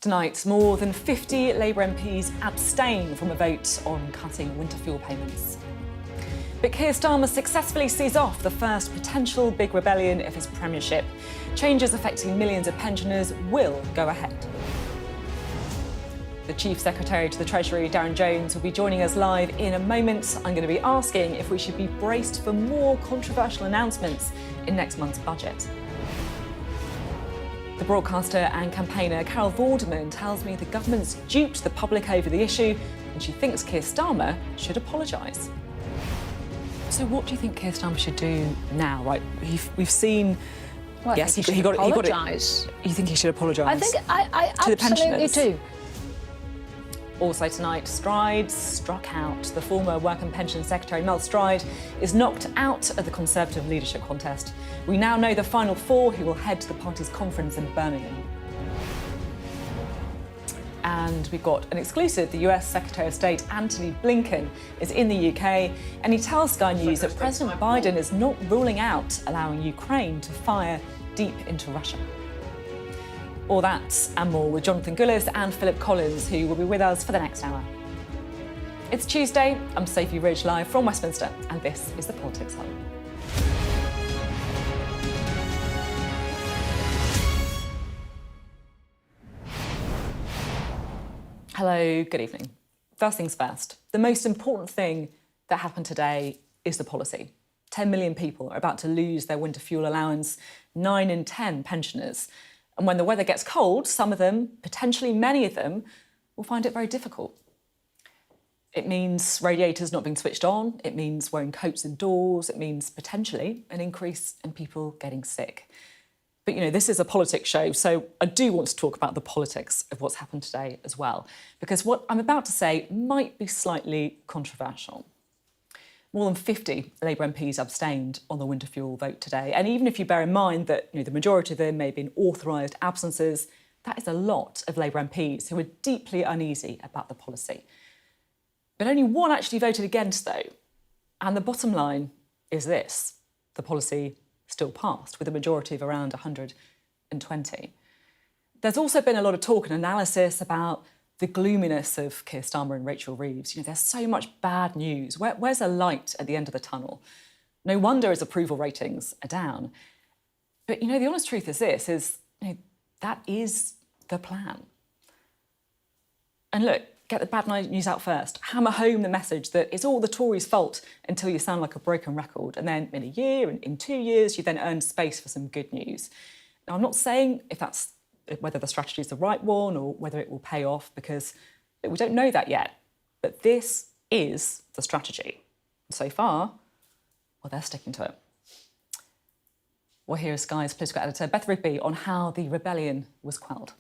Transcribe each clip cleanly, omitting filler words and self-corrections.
Tonight, more than 50 Labour MPs abstain from a vote on cutting winter fuel payments. But Keir Starmer successfully sees off the first potential big rebellion of his premiership. Changes affecting millions of pensioners will go ahead. The Chief Secretary to the Treasury, Darren Jones, will be joining us live in a moment. I'm going to be asking if we should be braced for more controversial announcements in next month's budget. The broadcaster and campaigner Carol Vorderman tells me the government's duped the public over the issue and she thinks Keir Starmer should apologise. So what do you think Keir Starmer should do now? Right, we've seen... Well, yes, he got apologise. You think he should apologise? I think I to the absolutely pensioners? do. Also tonight, Stride struck out. The former Work and Pension Secretary, Mel Stride, is knocked out of the Conservative leadership contest. We now know the final four who will head to the party's conference in Birmingham. And we've got an exclusive. The US Secretary of State, Antony Blinken, is in the UK and he tells Sky News that President Biden is not ruling out allowing Ukraine to fire deep into Russia. All that and more with Jonathan Gullis and Philip Collins, who will be with us for the next hour. It's Tuesday. I'm Sophy Ridge, live from Westminster, and this is the Politics Hub. Hello, good evening. First things first, the most important thing that happened today is the policy. 10 million people are about to lose their winter fuel allowance, 9 in 10 pensioners. And when the weather gets cold, some of them, potentially many of them, will find it very difficult. It means radiators not being switched on, it means wearing coats indoors, it means potentially an increase in people getting sick. But, you know, this is a politics show, so I do want to talk about the politics of what's happened today as well, because what I'm about to say might be slightly controversial. More than 50 Labour MPs abstained on the winter fuel vote today. And even if you bear in mind that the majority of them may have been authorised absences, that is a lot of Labour MPs who are deeply uneasy about the policy. But only one actually voted against, though. And the bottom line is this: the policy still passed with a majority of around 120. There's also been a lot of talk and analysis about the gloominess of Keir Starmer and Rachel Reeves. There's so much bad news. Where's a light at the end of the tunnel? No wonder his approval ratings are down. But, the honest truth is this, that is the plan. And look, get the bad news out first. Hammer home the message that it's all the Tories' fault until you sound like a broken record. And then in a year, and in 2 years, you then earn space for some good news. Now, I'm not saying whether the strategy is the right one or whether it will pay off, because we don't know that yet. But this is the strategy. So far, well, they're sticking to it. Well, here is Sky's political editor, Beth Rigby, on how the rebellion was quelled.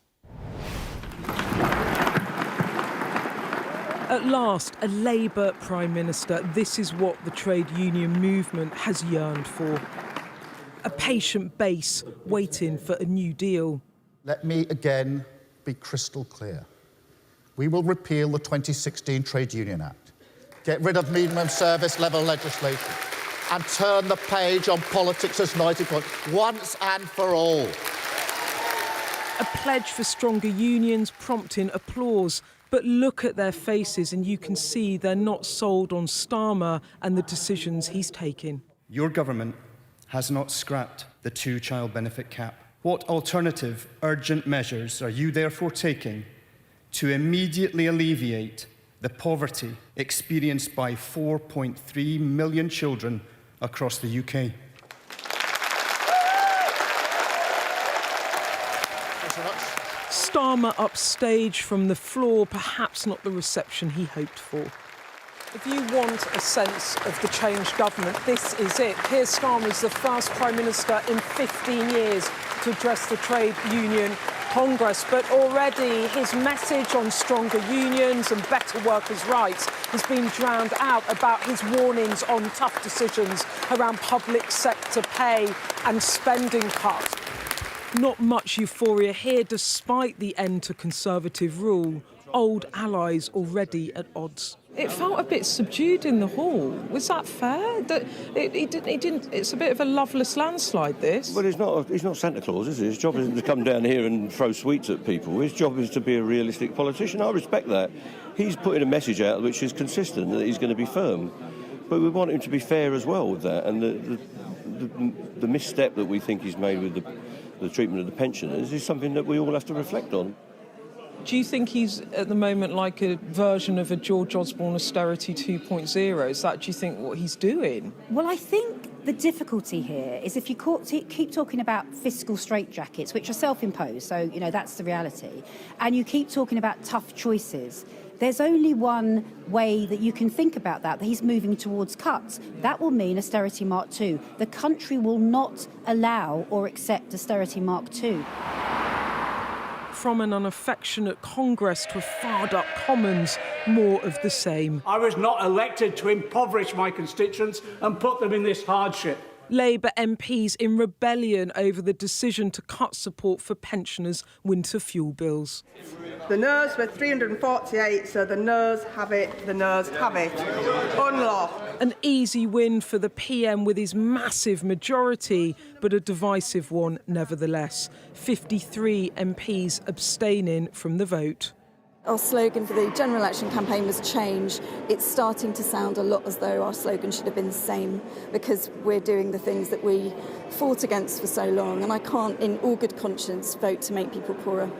At last, a Labour Prime Minister. This is what the trade union movement has yearned for. A patient base waiting for a new deal. Let me again be crystal clear. We will repeal the 2016 Trade Union Act, get rid of minimum service level legislation, and turn the page on politics as knighted once and for all. A pledge for stronger unions prompting applause. But look at their faces and you can see they're not sold on Starmer and the decisions he's taking. Your government has not scrapped the two-child benefit cap. What alternative urgent measures are you therefore taking to immediately alleviate the poverty experienced by 4.3 million children across the UK? Starmer upstage from the floor, perhaps not the reception he hoped for. If you want a sense of the changed government, this is it. Keir Starmer is the first Prime Minister in 15 years to address the Trade Union Congress, but already his message on stronger unions and better workers' rights has been drowned out about his warnings on tough decisions around public sector pay and spending cuts. Not much euphoria here, despite the end to Conservative rule. Old allies already at odds. It felt a bit subdued in the hall. Was that fair? That it didn't. It's a bit of a loveless landslide, this. Well, he's not Santa Claus, is he? His job isn't to come down here and throw sweets at people. His job is to be a realistic politician. I respect that. He's putting a message out which is consistent, that he's going to be firm. But we want him to be fair as well with that. And the misstep that we think he's made with the treatment of the pensioners is something that we all have to reflect on. Do you think he's, at the moment, like a version of a George Osborne austerity 2.0? Is that, do you think, what he's doing? Well, I think the difficulty here is if you keep talking about fiscal straitjackets, which are self-imposed, so, you know, that's the reality, and you keep talking about tough choices, there's only one way that you can think about that he's moving towards cuts. That will mean austerity Mark 2. The country will not allow or accept austerity Mark 2. From an unaffectionate Congress to a fired-up Commons, more of the same. I was not elected to impoverish my constituents and put them in this hardship. Labour MPs in rebellion over the decision to cut support for pensioners' winter fuel bills. The noes were 348, so the noes have it, the noes have it. Unlock. An easy win for the PM with his massive majority, but a divisive one nevertheless. 53 MPs abstaining from the vote. Our slogan for the general election campaign was change. It's starting to sound a lot as though our slogan should have been the same, because we're doing the things that we fought against for so long, and I can't, in all good conscience, vote to make people poorer.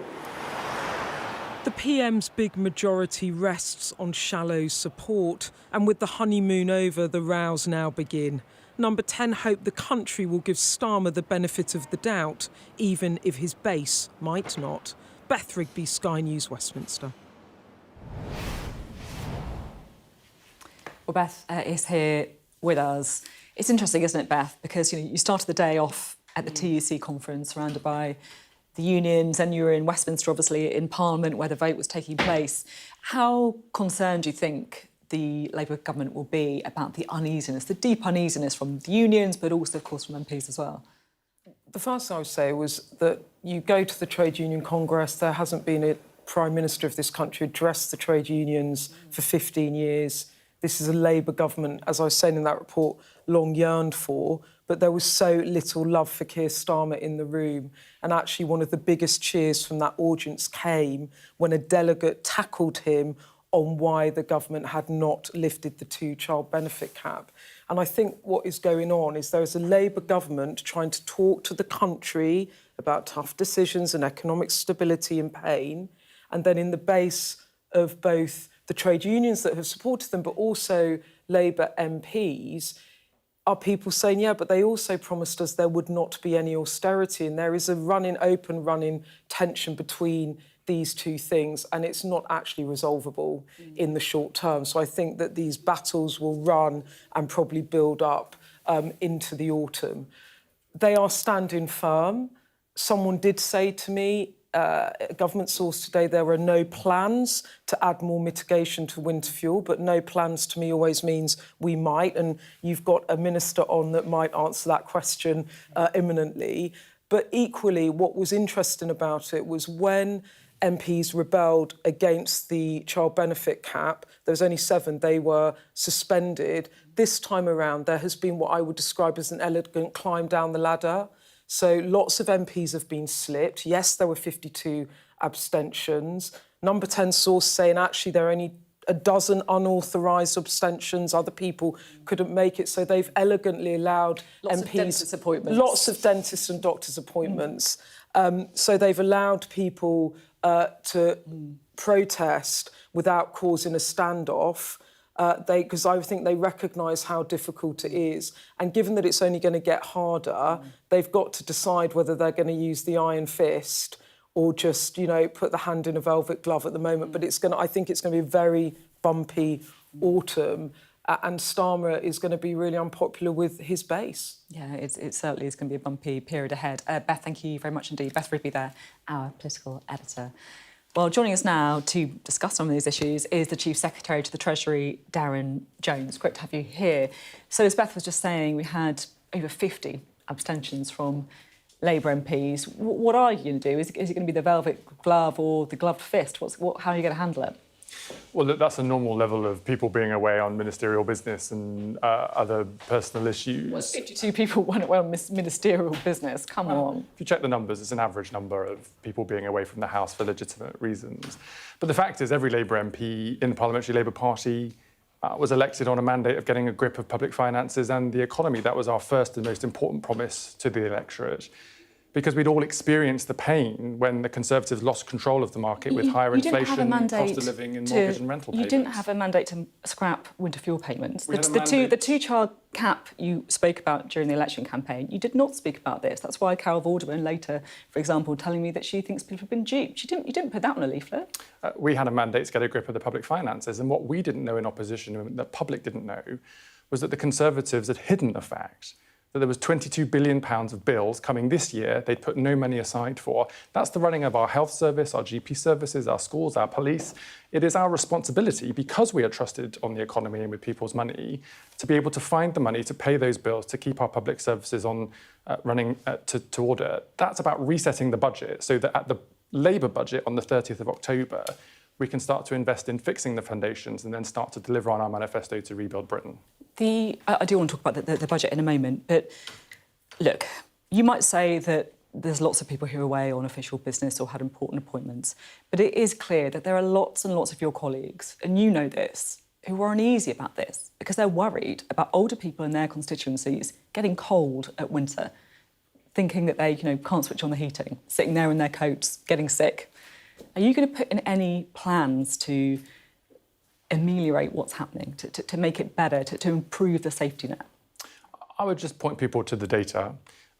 The PM's big majority rests on shallow support, and with the honeymoon over, the rows now begin. Number 10 hope the country will give Starmer the benefit of the doubt, even if his base might not. Beth Rigby, Sky News, Westminster. Well, Beth is here with us. It's interesting, isn't it, Beth? Because you started the day off at the TUC conference, surrounded by the unions, and you were in Westminster, obviously, in Parliament, where the vote was taking place. How concerned do you think the Labour government will be about the uneasiness, the deep uneasiness from the unions, but also, of course, from MPs as well? The first thing I would say was that you go to the Trade Union Congress, there hasn't been a Prime Minister of this country address the trade unions for 15 years. This is a Labour government, as I was saying in that report, long yearned for, but there was so little love for Keir Starmer in the room. And actually one of the biggest cheers from that audience came when a delegate tackled him on why the government had not lifted the two-child benefit cap. And I think what is going on is there is a Labour government trying to talk to the country about tough decisions and economic stability and pain, and then in the base of both the trade unions that have supported them, but also Labour MPs, are people saying, yeah, but they also promised us there would not be any austerity. And there is a open running tension between these two things, and it's not actually resolvable in the short term. So I think that these battles will run and probably build up into the autumn. They are standing firm. Someone did say to me, a government source today, there are no plans to add more mitigation to winter fuel, but no plans to me always means we might, and you've got a minister on that might answer that question imminently. But equally, what was interesting about it was when MPs rebelled against the child benefit cap, there was only 7, they were suspended. This time around, there has been what I would describe as an elegant climb down the ladder. So lots of MPs have been slipped. Yes, there were 52 abstentions. Number 10 source saying actually there are only a dozen unauthorised abstentions. Other people couldn't make it. So they've elegantly allowed lots MPs... of dentist appointments. Lots of dentists and doctors' appointments. So they've allowed people to protest without causing a standoff. Because I think they recognise how difficult it is. And given that it's only going to get harder, they've got to decide whether they're going to use the iron fist or just, put the hand in a velvet glove at the moment. But I think it's going to be a very bumpy autumn. And Starmer is going to be really unpopular with his base. Yeah, it certainly is going to be a bumpy period ahead. Beth, thank you very much indeed. Beth Rigby there, our political editor. Well, joining us now to discuss some of these issues is the Chief Secretary to the Treasury, Darren Jones. Great to have you here. So, as Beth was just saying, we had over 50 abstentions from Labour MPs. What are you going to do? Is it going to be the velvet glove or the gloved fist? How are you going to handle it? Well, look, that's a normal level of people being away on ministerial business and other personal issues. Well, 52 people went away on ministerial business. Come on. If you check the numbers, it's an average number of people being away from the House for legitimate reasons. But the fact is, every Labour MP in the Parliamentary Labour Party was elected on a mandate of getting a grip of public finances and the economy. That was our first and most important promise to the electorate. Because we'd all experienced the pain when the Conservatives lost control of the market with higher inflation, cost of living and mortgage and rental payments. You didn't have a mandate to scrap winter fuel payments. The two-child cap you spoke about during the election campaign, you did not speak about this. That's why Carol Vorderman later, for example, telling me that she thinks people have been duped. You didn't put that on a leaflet. We had a mandate to get a grip of the public finances, and what we didn't know in opposition, and the public didn't know, was that the Conservatives had hidden the fact that there was £22 billion of bills coming this year they'd put no money aside for. That's the running of our health service, our GP services, our schools, our police. It is our responsibility, because we are trusted on the economy and with people's money, to be able to find the money to pay those bills, to keep our public services on running to order. That's about resetting the budget so that at the Labour budget on the 30th of October, we can start to invest in fixing the foundations and then start to deliver on our manifesto to rebuild Britain. I do want to talk about the budget in a moment, but look, you might say that there's lots of people who are away on official business or had important appointments, but it is clear that there are lots and lots of your colleagues, and you know this, who are uneasy about this because they're worried about older people in their constituencies getting cold at winter, thinking that they can't switch on the heating, sitting there in their coats, getting sick. Are you going to put in any plans to ameliorate what's happening, to make it better, to improve the safety net? I would just point people to the data.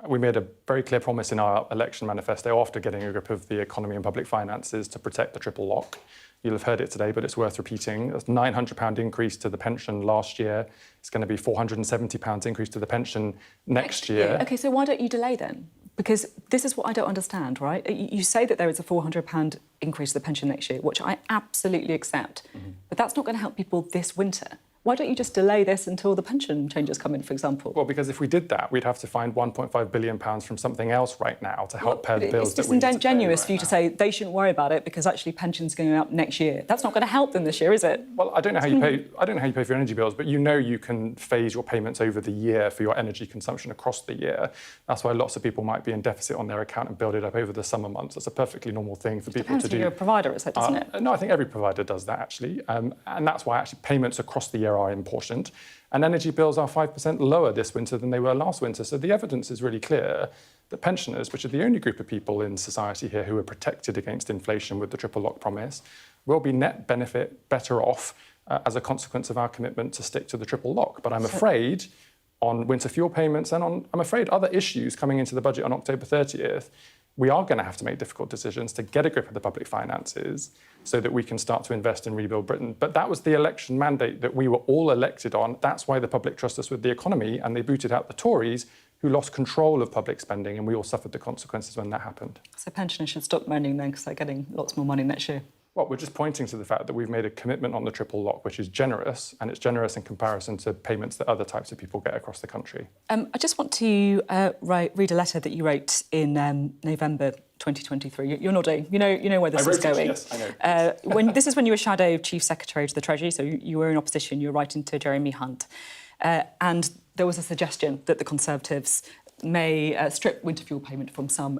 We made a very clear promise in our election manifesto after getting a grip of the economy and public finances to protect the triple lock. You'll have heard it today, but it's worth repeating. That's a £900 increase to the pension last year. It's going to be £470 increase to the pension next year. OK, so why don't you delay then? Because this is what I don't understand, right? You say that there is a £400 increase to the pension next year, which I absolutely accept. But that's not going to help people this winter. Why don't you just delay this until the pension changes come in, for example? Well, because if we did that, we'd have to find £1.5 billion from something else right now to help pay the bills that we need to pay. It's disingenuous for you to say they shouldn't worry about it because actually pensions going up next year. That's not going to help them this year, is it? Well, I don't know how you pay for your energy bills, but you know you can phase your payments over the year for your energy consumption across the year. That's why lots of people might be in deficit on their account and build it up over the summer months. That's a perfectly normal thing for people to do. Depends who your provider is, doesn't it? No, I think every provider does that, actually. And that's why actually payments across the year are important. And energy bills are 5% lower this winter than they were last winter. So the evidence is really clear that pensioners, which are the only group of people in society here who are protected against inflation with the triple lock promise, will be net benefit better off as a consequence of our commitment to stick to the triple lock. But I'm afraid on winter fuel payments and on, I'm afraid, other issues coming into the budget on October 30th, we are going to have to make difficult decisions to get a grip of the public finances so that we can start to invest and rebuild Britain. But that was the election mandate that we were all elected on. That's why the public trust us with the economy, and they booted out the Tories, who lost control of public spending, and we all suffered the consequences when that happened. So pensioners should stop moaning then because they're getting lots more money next year. Well, we're just pointing to the fact that we've made a commitment on the triple lock, which is generous, and it's generous in comparison to payments that other types of people get across the country. I just want to read a letter that you wrote in November 2023. You're nodding. You know where this is going. Yes, I know. This is when you were Shadow Chief Secretary to the Treasury, so you were in opposition. You were writing to Jeremy Hunt. And there was a suggestion that the Conservatives may strip winter fuel payment from some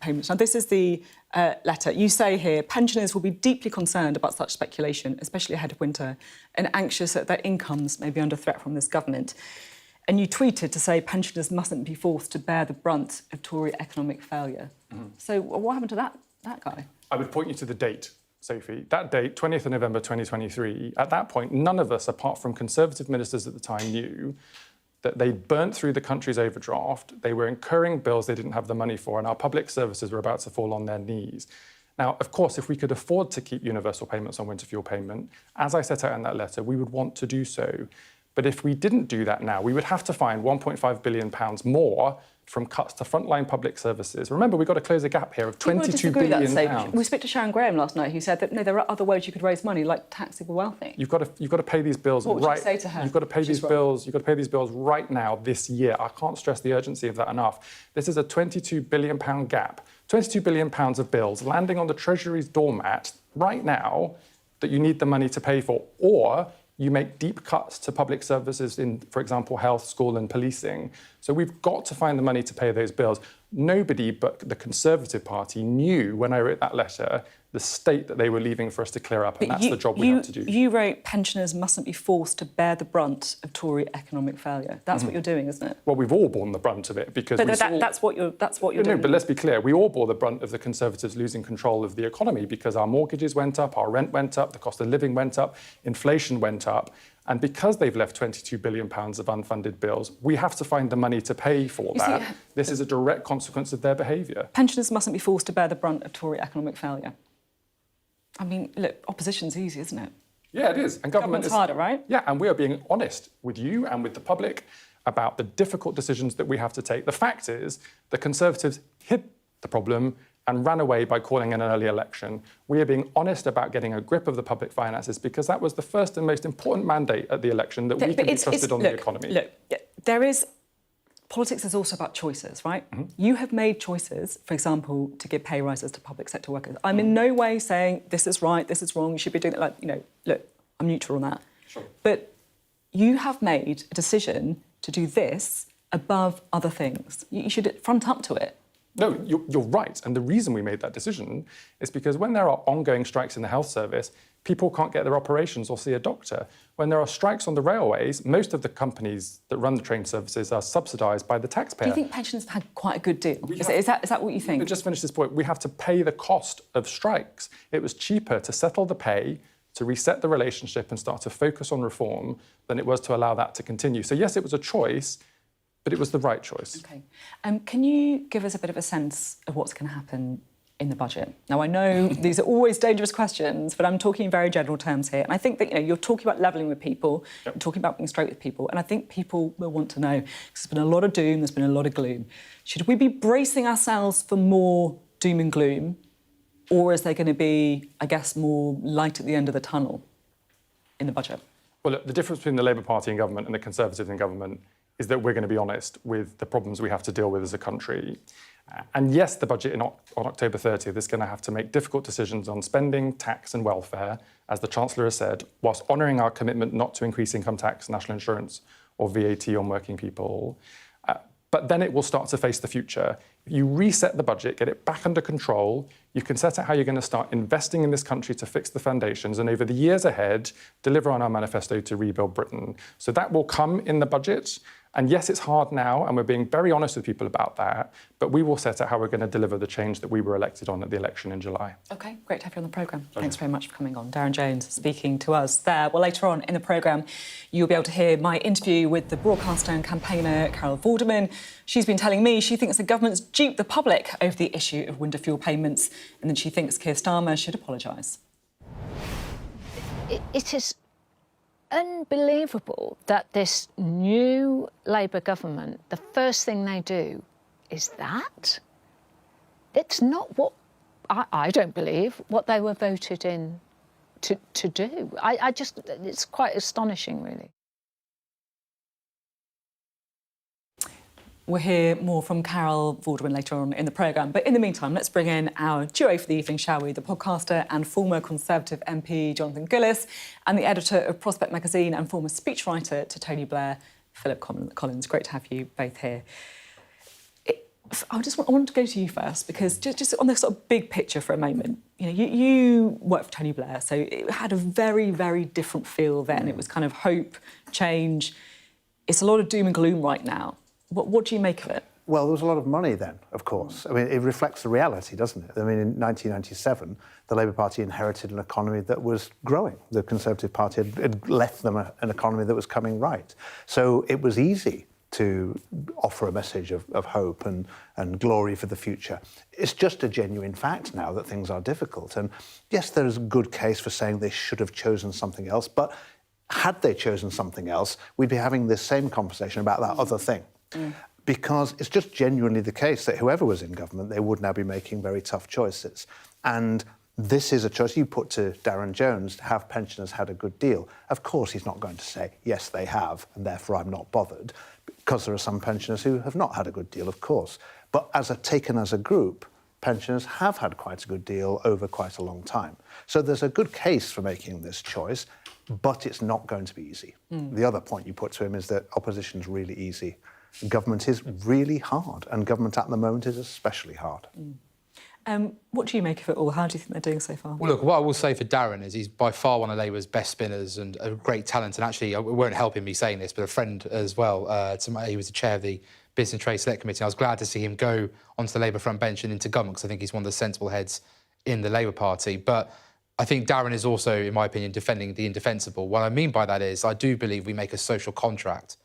payments. Now, this is the letter. You say here, pensioners will be deeply concerned about such speculation, especially ahead of winter, and anxious that their incomes may be under threat from this government. And you tweeted to say pensioners mustn't be forced to bear the brunt of Tory economic failure. So what happened to that guy? I would point you to the date, Sophie. That date, 20th of November 2023, at that point, none of us, apart from Conservative ministers at the time, knew that they burnt through the country's overdraft, they were incurring bills they didn't have the money for, and our public services were about to fall on their knees. Now, of course, if we could afford to keep universal payments on winter fuel payment, as I set out in that letter, we would want to do so. But if we didn't do that now, we would have to find £1.5 billion more from cuts to frontline public services. Remember, we've got to close a gap here of £22 billion. We spoke to Sharon Graham last night, who said that, no, there are other ways you could raise money, like taxing the wealthy. You've got to pay these bills what right. Would you say to her? You've got to pay these bills. You've got to pay these bills right now, this year. I can't stress the urgency of that enough. This is a £22 billion gap. £22 billion of bills landing on the Treasury's doormat right now that you need the money to pay for, or you make deep cuts to public services in, for example, health, school and policing. So we've got to find the money to pay those bills. Nobody but the Conservative Party knew when I wrote that letter the state that they were leaving for us to clear up, and that's the job we have to do. You wrote pensioners mustn't be forced to bear the brunt of Tory economic failure. That's what you're doing, isn't it? Well, we've all borne the brunt of it because that's what you're doing. No, but let's be clear. We all bore the brunt of the Conservatives losing control of the economy because our mortgages went up, our rent went up, the cost of living went up, inflation went up. And because they've left £22 billion of unfunded bills, we have to find the money to pay for that. This is a direct consequence of their behaviour. Pensioners mustn't be forced to bear the brunt of Tory economic failure. I mean, look, opposition's easy, isn't it? Yeah, it is. And government's harder, right? Yeah, and we are being honest with you and with the public about the difficult decisions that we have to take. The fact is, the Conservatives hid the problem and ran away by calling an early election. We are being honest about getting a grip of the public finances because that was the first and most important mandate at the election, that we can be trusted on the economy. Look, there is... Politics is also about choices, right? Mm-hmm. You have made choices, for example, to give pay rises to public sector workers. I'm in no way saying this is right, this is wrong, you should be doing it. Look, I'm neutral on that. Sure. But you have made a decision to do this above other things. You should front up to it. No, you're right. And the reason we made that decision is because when there are ongoing strikes in the health service, people can't get their operations or see a doctor. When there are strikes on the railways, most of the companies that run the train services are subsidised by the taxpayer. Do you think pensioners have had quite a good deal? Is that what you think? But just finish this point. We have to pay the cost of strikes. It was cheaper to settle the pay, to reset the relationship and start to focus on reform than it was to allow that to continue. So yes, it was a choice, but it was the right choice. OK. Can you give us a bit of a sense of what's going to happen in the budget? Now, I know these are always dangerous questions, but I'm talking in very general terms here. And I think that, you're talking about levelling with people, you're talking about being straight with people, and I think people will want to know, because there's been a lot of doom, there's been a lot of gloom. Should we be bracing ourselves for more doom and gloom, or is there going to be, I guess, more light at the end of the tunnel in the budget? Well, look, the difference between the Labour Party in government and the Conservatives in government is that we're going to be honest with the problems we have to deal with as a country. And yes, the budget on October 30th is going to have to make difficult decisions on spending, tax and welfare, as the Chancellor has said, whilst honouring our commitment not to increase income tax, national insurance or VAT on working people. But then it will start to face the future. If you reset the budget, get it back under control, you can set out how you're going to start investing in this country to fix the foundations and over the years ahead, deliver on our manifesto to rebuild Britain. So that will come in the budget. And yes, it's hard now, and we're being very honest with people about that, but we will set out how we're going to deliver the change that we were elected on at the election in July. OK, great to have you on the programme. Thanks very much for coming on. Darren Jones speaking to us there. Well, later on in the programme, you'll be able to hear my interview with the broadcaster and campaigner Carol Vorderman. She's been telling me she thinks the government's duped the public over the issue of winter fuel payments, and then she thinks Keir Starmer should apologise. It is unbelievable that this new Labour government, the first thing they do is that. It's not what, I don't believe, what they were voted in to do. It's quite astonishing, really. We'll hear more from Carol Vorderman later on in the programme. But in the meantime, let's bring in our duo for the evening, shall we? The podcaster and former Conservative MP Jonathan Gullis, and the editor of Prospect magazine and former speechwriter to Tony Blair, Philip Collins. Great to have you both here. I want to go to you first, because just on the sort of big picture for a moment, you worked for Tony Blair, so it had a very, very different feel then. It was kind of hope, change. It's a lot of doom and gloom right now. What do you make of it? Well, there was a lot of money then, of course. I mean, it reflects the reality, doesn't it? I mean, in 1997, the Labour Party inherited an economy that was growing. The Conservative Party had left them an economy that was coming right. So it was easy to offer a message of hope and glory for the future. It's just a genuine fact now that things are difficult. And yes, there is a good case for saying they should have chosen something else, but had they chosen something else, we'd be having this same conversation about that other thing. Because it's just genuinely the case that whoever was in government, they would now be making very tough choices. And this is a choice you put to Darren Jones: have pensioners had a good deal? Of course, he's not going to say, yes, they have, and therefore I'm not bothered, because there are some pensioners who have not had a good deal, of course. But taken as a group, pensioners have had quite a good deal over quite a long time. So there's a good case for making this choice, but it's not going to be easy. The other point you put to him is that opposition's really easy. Government is really hard, and government at the moment is especially hard. What do you make of it all? How do you think they're doing so far? Well, look, what I will say for Darren is he's by far one of Labour's best spinners and a great talent. And actually, it won't help him me saying this, but a friend as well. He was the chair of the Business and Trade Select Committee. I was glad to see him go onto the Labour front bench and into government, because I think he's one of the sensible heads in the Labour Party. But I think Darren is also, in my opinion, defending the indefensible. What I mean by that is I do believe we make a social contract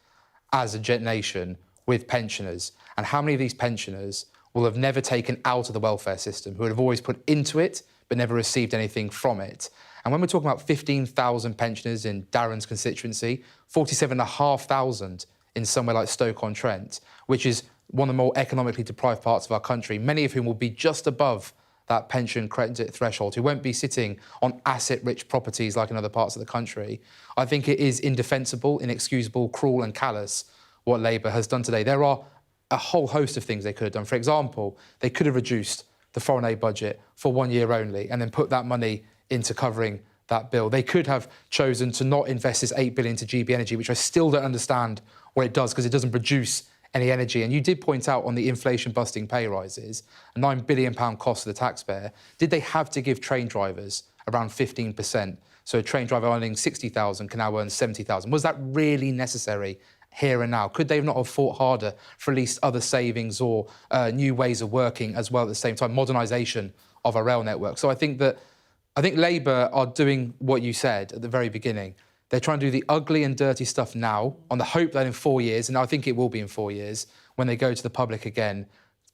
as a nation with pensioners. And how many of these pensioners will have never taken out of the welfare system, who would have always put into it but never received anything from it? And when we're talking about 15,000 pensioners in Darren's constituency, 47,500 in somewhere like Stoke-on-Trent, which is one of the more economically deprived parts of our country, many of whom will be just above that pension credit threshold, who won't be sitting on asset-rich properties like in other parts of the country. I think it is indefensible, inexcusable, cruel and callous what Labour has done today. There are a whole host of things they could have done. For example, they could have reduced the foreign aid budget for 1 year only and then put that money into covering that bill. They could have chosen to not invest this $8 billion into GB Energy, which I still don't understand what it does, because it doesn't produce any energy. And you did point out on the inflation-busting pay rises, a £9 billion cost to the taxpayer. Did they have to give train drivers around 15%? So a train driver earning 60,000 can now earn 70,000. Was that really necessary here and now? Could they not have fought harder for at least other savings or new ways of working as well at the same time, modernisation of our rail network? So I think Labour are doing what you said at the very beginning. They're trying to do the ugly and dirty stuff now on the hope that in 4 years, and I think it will be in 4 years, when they go to the public again,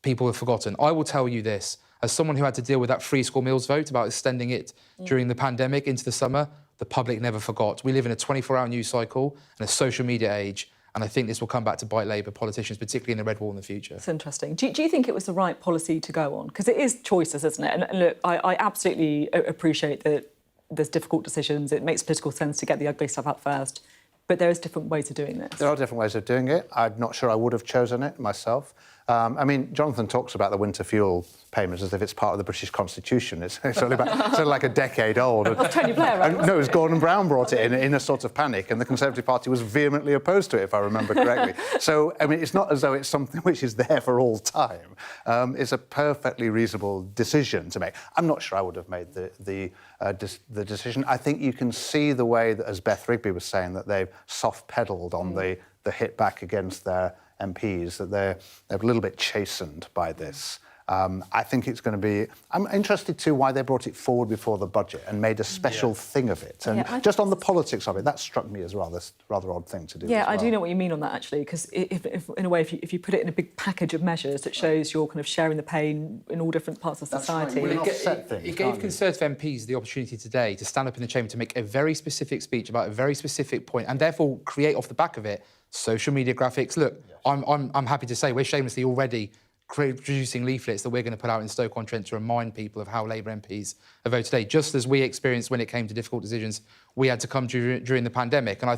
people have forgotten. I will tell you this, as someone who had to deal with that free school meals vote about extending it during the pandemic into the summer, the public never forgot. We live in a 24-hour news cycle and a social media age, and I think this will come back to bite Labour politicians, particularly in the Red Wall in the future. It's interesting. Do you think it was the right policy to go on? Because it is choices, isn't it? And look, I absolutely appreciate that there's difficult decisions. It makes political sense to get the ugly stuff out first. But there is different ways of doing this. There are different ways of doing it. I'm not sure I would have chosen it myself. I mean, Jonathan talks about the winter fuel payments as if it's part of the British Constitution. It's only like a decade old. Tony Blair, right? No, it was Gordon Brown brought it in a sort of panic, and the Conservative Party was vehemently opposed to it, if I remember correctly. So, I mean, it's not as though it's something which is there for all time. It's a perfectly reasonable decision to make. I'm not sure I would have made the decision. I think you can see the way that, as Beth Rigby was saying, that they've soft-pedalled on the hit back against their MPs, that they're a little bit chastened by this. I think it's going to be... I'm interested too why they brought it forward before the budget and made a special thing of it. And just on the politics of it, that struck me as rather odd thing to do. Yeah, as well. I do know what you mean on that, actually, because if in a way, if you put it in a big package of measures that shows you're kind of sharing the pain in all different parts of society... Right. It gave Conservative MPs the opportunity today to stand up in the chamber to make a very specific speech about a very specific point and therefore create off the back of it social media graphics. Look, yes. I'm happy to say we're shamelessly already producing leaflets that we're going to put out in Stoke-on-Trent to remind people of how Labour MPs have voted today, just as we experienced when it came to difficult decisions we had to come to during the pandemic. And I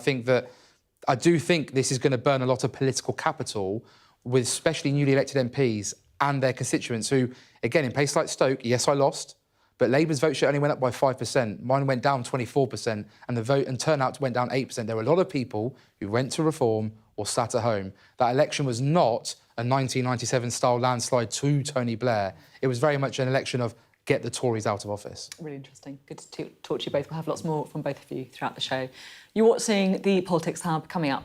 do think this is going to burn a lot of political capital with especially newly elected MPs and their constituents who, again, in places like Stoke, yes, I lost, but Labour's vote share only went up by 5%. Mine went down 24%, and the vote and turnout went down 8%. There were a lot of people who went to Reform or sat at home. That election was not a 1997-style landslide to Tony Blair. It was very much an election of get the Tories out of office. Really interesting. Good to talk to you both. We'll have lots more from both of you throughout the show. You're watching the Politics Hub. Coming up.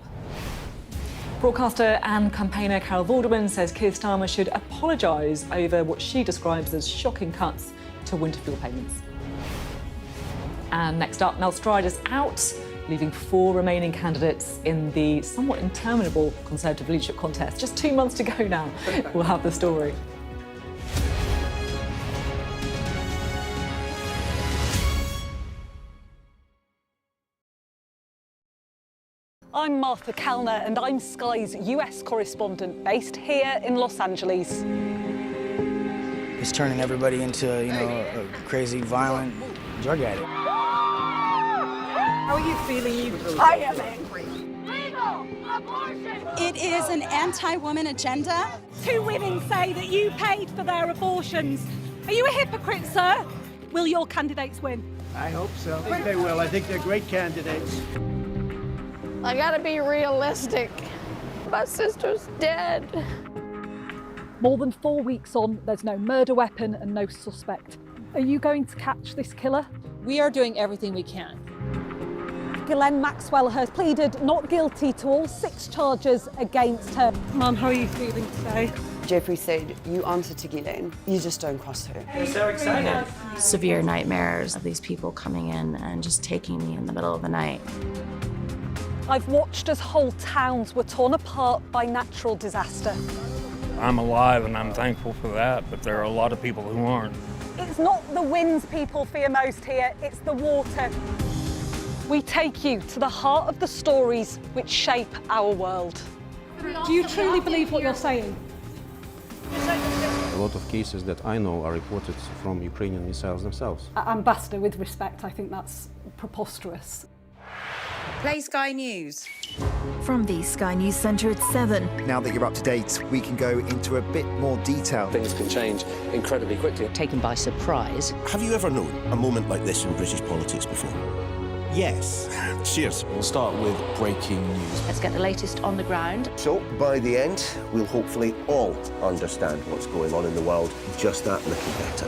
Broadcaster and campaigner Carol Vorderman says Keir Starmer should apologise over what she describes as shocking cuts to winter fuel payments. And next up, Mel Strider's out, leaving 4 remaining candidates in the somewhat interminable Conservative leadership contest. Just 2 months to go now. We'll have the story. I'm Martha Kellner and I'm Sky's US correspondent based here in Los Angeles. It's turning everybody into, a crazy, violent drug addict. How are you feeling? I am angry. It is an anti-woman agenda. 2 women say that you paid for their abortions. Are you a hypocrite, sir? Will your candidates win? I hope so. I think they will. I think they're great candidates. I gotta be realistic. My sister's dead. More than 4 weeks on, there's no murder weapon and no suspect. Are you going to catch this killer? We are doing everything we can. Ghislaine Maxwell has pleaded not guilty to all 6 charges against her. Mum, how are you feeling today? Jeffrey said, you answer to Ghislaine, you just don't cross her. We're so excited. Severe nightmares of these people coming in and just taking me in the middle of the night. I've watched as whole towns were torn apart by natural disaster. I'm alive and I'm thankful for that, but there are a lot of people who aren't. It's not the winds people fear most here, it's the water. We take you to the heart of the stories which shape our world. Do you truly believe what you're saying? A lot of cases that I know are reported from Ukrainian missiles themselves. Ambassador, with respect, I think that's preposterous. Play Sky News. From the Sky News Centre at 7. Now that you're up to date, we can go into a bit more detail. Things can change incredibly quickly. Taken by surprise. Have you ever known a moment like this in British politics before? Yes. Cheers. We'll start with breaking news. Let's get the latest on the ground. So, by the end, we'll hopefully all understand what's going on in the world just that little better.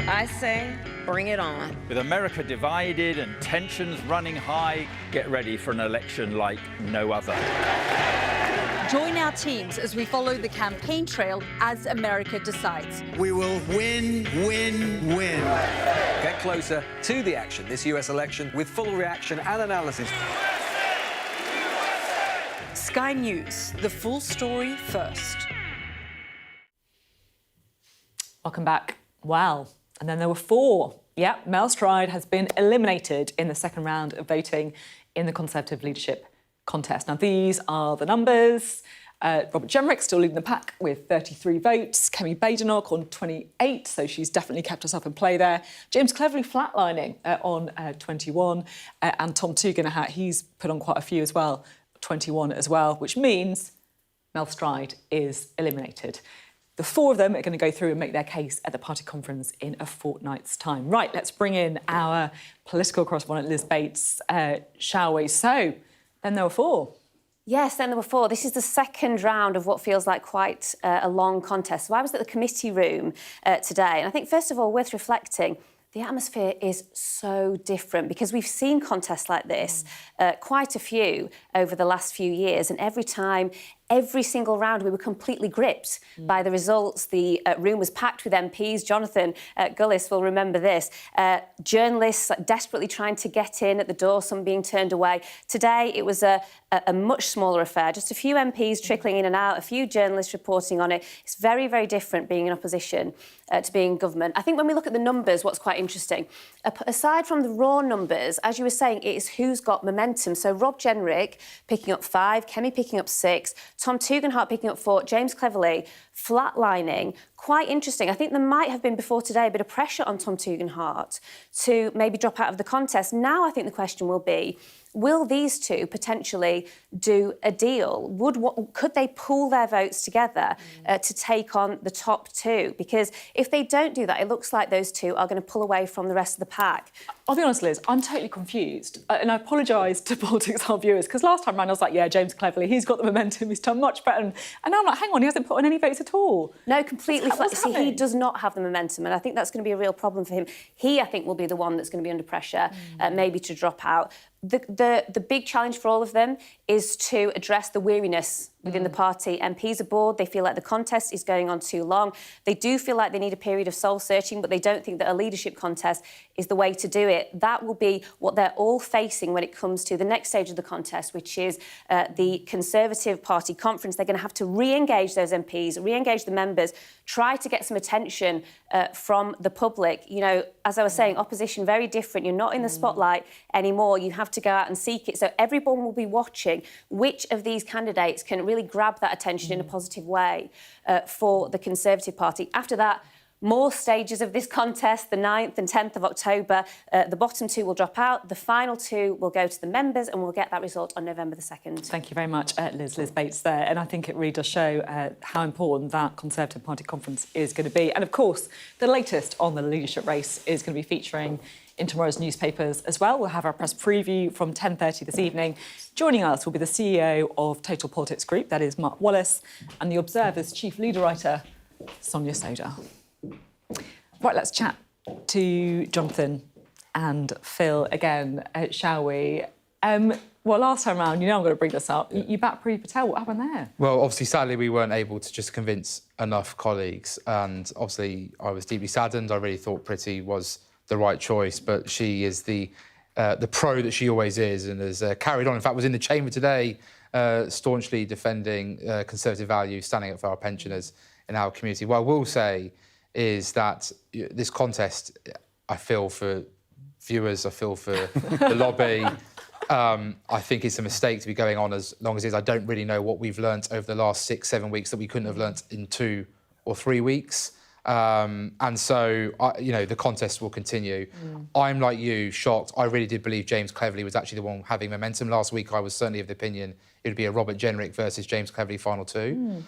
I say, bring it on. With America divided and tensions running high, get ready for an election like no other. Join our teams as we follow the campaign trail as America decides. We will win, win, win. Get closer to the action this US election with full reaction and analysis. Sky News, the full story first. Welcome back. Wow. And then there were 4. Yeah, Mel Stride has been eliminated in the second round of voting in the Conservative leadership contest. Now, these are the numbers. Robert Jenrick still leading the pack with 33 votes. Kemi Badenoch on 28, so she's definitely kept herself in play there. James Cleverly flatlining on 21. And Tom Tugendhat, he's put on quite a few as well, 21 as well, which means Mel Stride is eliminated. The 4 of them are going to go through and make their case at the party conference in a fortnight's time. Right, let's bring in our political correspondent, Liz Bates, shall we? So, then there were 4. Yes, then there were 4. This is the second round of what feels like quite a long contest. So I was at the committee room today, and I think, first of all, worth reflecting, the atmosphere is so different because we've seen contests like this, quite a few over the last few years, and every time, every single round, we were completely gripped by the results. The room was packed with MPs. Jonathan Gullis will remember this. Journalists desperately trying to get in at the door, some being turned away. Today, it was a much smaller affair, just a few MPs trickling in and out, a few journalists reporting on it. It's very, very different being in opposition to being in government. I think when we look at the numbers, what's quite interesting, aside from the raw numbers, as you were saying, it is who's got momentum. So Rob Jenrick picking up 5, Kemi picking up 6, Tom Tugendhat picking up 4, James Cleverly flatlining. Quite interesting. I think there might have been before today a bit of pressure on Tom Tugendhat to maybe drop out of the contest. Now I think the question will be, will these 2 potentially do a deal? Could they pool their votes together to take on the top 2? Because if they don't do that, it looks like those 2 are going to pull away from the rest of the pack. I'll be honest, Liz, I'm totally confused. And I apologise to Politics Hub viewers, because last time round I was like, yeah, James Cleverly, he's got the momentum, he's done much better. And now I'm like, hang on, he hasn't put on any votes at all. No, completely. See, he does not have the momentum, and I think that's going to be a real problem for him. He, I think, will be the one that's going to be under pressure, maybe to drop out. The big challenge for all of them is to address the weariness within the party. MPs are bored. They feel like the contest is going on too long. They do feel like they need a period of soul-searching, but they don't think that a leadership contest is the way to do it. That will be what they're all facing when it comes to the next stage of the contest, which is the Conservative Party conference. They're going to have to re-engage those MPs, re-engage the members, try to get some attention from the public. You know, as I was saying, opposition, very different. You're not in the spotlight anymore. You have to go out and seek it. So everyone will be watching which of these candidates can really grab that attention in a positive way for the Conservative Party. After that, more stages of this contest, the 9th and 10th of October. The bottom 2 will drop out. The final 2 will go to the members, and we'll get that result on November the 2nd. Thank you very much, Liz Bates there. And I think it really does show how important that Conservative Party conference is going to be. And, of course, the latest on the leadership race is going to be featuring in tomorrow's newspapers as well. We'll have our press preview from 10:30 this evening. Joining us will be the CEO of Total Politics Group, that is Mark Wallace, and the Observer's chief leader writer, Sonia Soda. Right, let's chat to Jonathan and Phil again, shall we? Well, last time round, I'm going to bring this up. You backed Priti Patel. What happened there? Well, obviously, sadly, we weren't able to just convince enough colleagues. And obviously, I was deeply saddened. I really thought Priti was the right choice, but she is the pro that she always is and has carried on. In fact, was in the chamber today, staunchly defending Conservative values, standing up for our pensioners in our community. What I will say is that this contest, I feel for viewers, I feel for the lobby. I think it's a mistake to be going on as long as it is. I don't really know what we've learnt over the last 6-7 weeks that we couldn't have learnt in 2 or 3 weeks. And so, the contest will continue. I'm, like you, shocked. I really did believe James Cleverly was actually the one having momentum. Last week, I was certainly of the opinion it would be a Robert Jenrick versus James Cleverly final 2.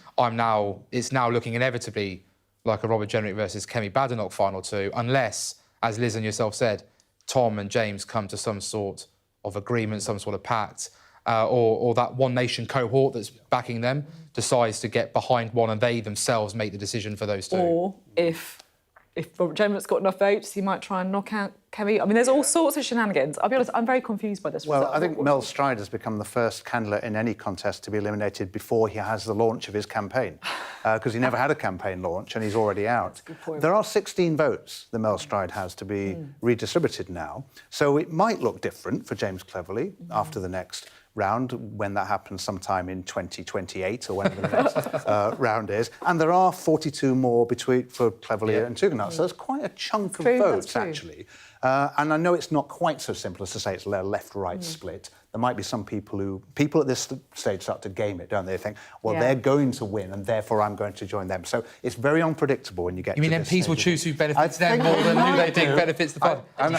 It's now looking inevitably like a Robert Jenrick versus Kemi Badenoch final 2, unless, as Liz and yourself said, Tom and James come to some sort of agreement, some sort of pact, or that One Nation cohort that's backing them decides to get behind one and they themselves make the decision for those 2. Or if Robert Jenrick's got enough votes, he might try and knock out Kemi. I mean, there's all sorts of shenanigans. I'll be honest, I'm very confused by this result. Well, I think Mel Stride has become the first candidate in any contest to be eliminated before he has the launch of his campaign, because he never had a campaign launch and he's already out. There are 16 votes that Mel Stride has to be redistributed now, so it might look different for James Cleverly after the next round, when that happens sometime in 2028 or whenever the next round is. And there are 42 more for Cleverly and Tugendhat, so there's quite a chunk of votes, actually. And I know it's not quite so simple as to say it's a left-right split. There might be some people at this stage start to game it, don't they? They think, well, they're going to win and therefore I'm going to join them. So it's very unpredible when you get to this stage. You mean MPs will choose who benefits them more than who they think benefits the party? I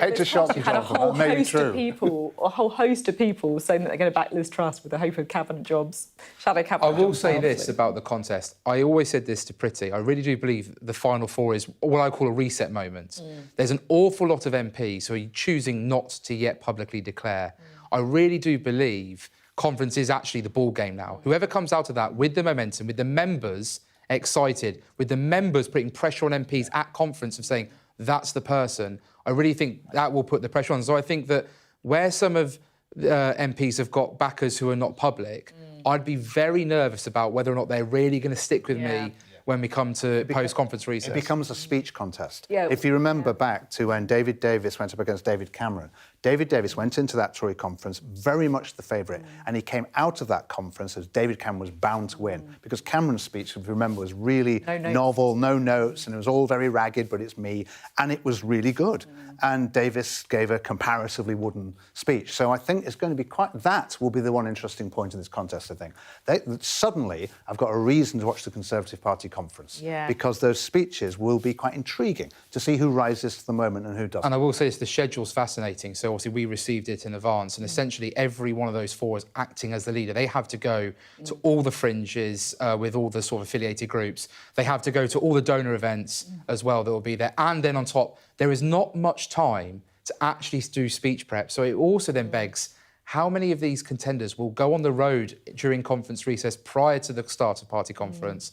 hate to shock you, Jonathan, that may be true. A whole host of people saying that they're going to back Liz Truss with the hope of cabinet jobs, shadow cabinet jobs. I will say this about the contest. I always said this to Priti. I really do believe the final 4 is what I call a reset moment. There's an awful lot of MPs who are choosing not to yet publicly declare. I really do believe conference is actually the ball game now. Whoever comes out of that with the momentum, with the members excited, with the members putting pressure on MPs at conference of saying, that's the person, I really think that will put the pressure on. So I think that where some of MPs have got backers who are not public, I'd be very nervous about whether or not they're really going to stick with me when we come to post-conference recess. It becomes a speech contest. Yeah. If you remember back to when David Davis went up against David Cameron, David Davis went into that Tory conference very much the favourite, and he came out of that conference as David Cameron was bound to win, because Cameron's speech, if you remember, was really novel, no notes, and it was all very ragged, but it's me, and it was really good. And Davis gave a comparatively wooden speech. So I think it's going to be that will be the one interesting point in this contest, I think. Suddenly, I've got a reason to watch the Conservative Party conference, because those speeches will be quite intriguing to see who rises to the moment and who doesn't. And I will say this, the schedule's fascinating. So obviously we received it in advance, and essentially every one of those 4 is acting as the leader. They have to go to all the fringes with all the sort of affiliated groups. They have to go to all the donor events as well that will be there. And then on top, there is not much time to actually do speech prep. So it also then begs, how many of these contenders will go on the road during conference recess prior to the start of party conference?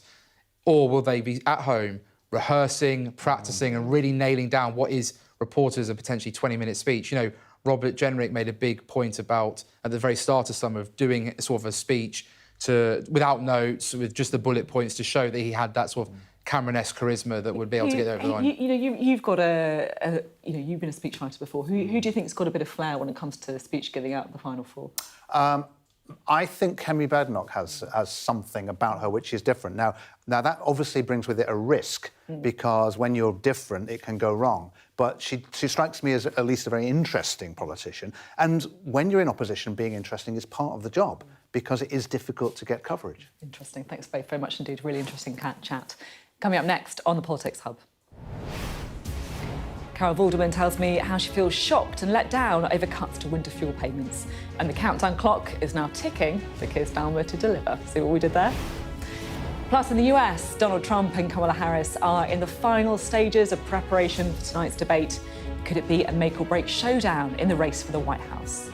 Or will they be at home rehearsing, practising and really nailing down what is reported as a potentially 20-minute speech? Robert Jenrick made a big point about, at the very start of summer, of doing sort of a speech without notes, with just the bullet points to show that he had that sort of Cameron-esque charisma that would be able to get over the line. You've got you've been a speechwriter before. Who do you think's got a bit of flair when it comes to speech giving out the final 4? I think Kemi Badenoch has something about her which is different. Now that obviously brings with it a risk, because when you're different, it can go wrong. But she strikes me as at least a very interesting politician. And when you're in opposition, being interesting is part of the job, because it is difficult to get coverage. Interesting. Thanks both very much indeed. Really interesting chat. Coming up next on the Politics Hub. Carol Vorderman tells me how she feels shocked and let down over cuts to winter fuel payments. And the countdown clock is now ticking for Keir Starmer to deliver. See what we did there? Plus, in the US, Donald Trump and Kamala Harris are in the final stages of preparation for tonight's debate. Could it be a make-or-break showdown in the race for the White House?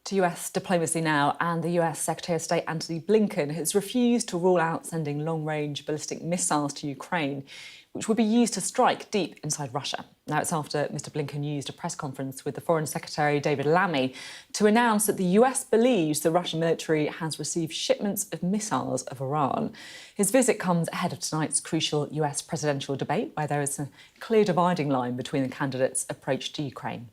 To US diplomacy now, and the US Secretary of State Antony Blinken has refused to rule out sending long-range ballistic missiles to Ukraine, which would be used to strike deep inside Russia. Now, it's after Mr Blinken used a press conference with the Foreign Secretary David Lammy to announce that the US believes the Russian military has received shipments of missiles of Iran. His visit comes ahead of tonight's crucial US presidential debate, where there is a clear dividing line between the candidates' approach to Ukraine.